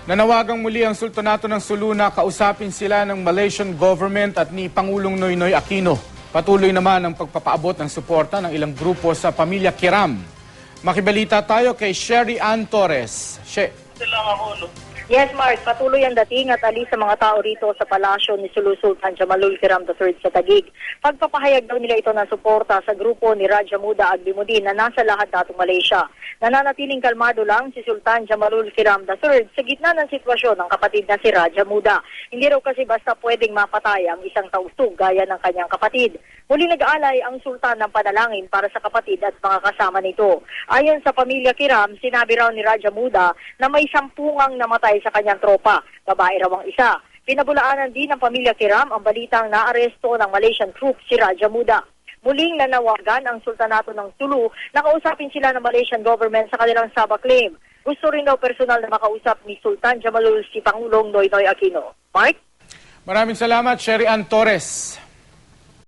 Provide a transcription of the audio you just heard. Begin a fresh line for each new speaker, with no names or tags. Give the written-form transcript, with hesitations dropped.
Nanawagang muli ang Sultanato ng Sulu na kausapin sila ng Malaysian government at ni Pangulong Noynoy Aquino. Patuloy naman ang pagpapaabot ng suporta ng ilang grupo sa pamilya Kiram. Makibalita tayo kay Sherry Ann Torres.
Yes, Mark. Patuloy ang dating at alis sa mga tao rito sa palasyo ni Sulu Sultan Jamalul Kiram III sa Taguig. Pagpapahayag daw nila ito ng suporta sa grupo ni Raja Muda Agbimuddin na nasa lahat datong Malaysia. Nananatiling kalmado lang si Sultan Jamalul Kiram III sa gitna ng sitwasyon ng kapatid na si Raja Muda. Hindi raw kasi basta pwedeng mapatay ang isang taustug gaya ng kanyang kapatid. Muli nag-aalay ang sultan ng panalangin para sa kapatid at mga kasama nito. Ayon sa pamilya Kiram, sinabi raw ni Raja Muda na may 10 namatay sa kanyang tropa. Babae raw ang isa. Pinabulaanan din ng pamilya Kiram ang balitang naaresto ng Malaysian troops si Raja Muda. Muling nanawagan ang Sultanato ng Sulu na kausapin sila ng Malaysian government sa kanilang Sabah claim. Gusto rin daw personal na makausap ni Sultan Jamalul si Pangulong Noynoy Aquino. Mark?
Maraming salamat, Sherry Ann Torres.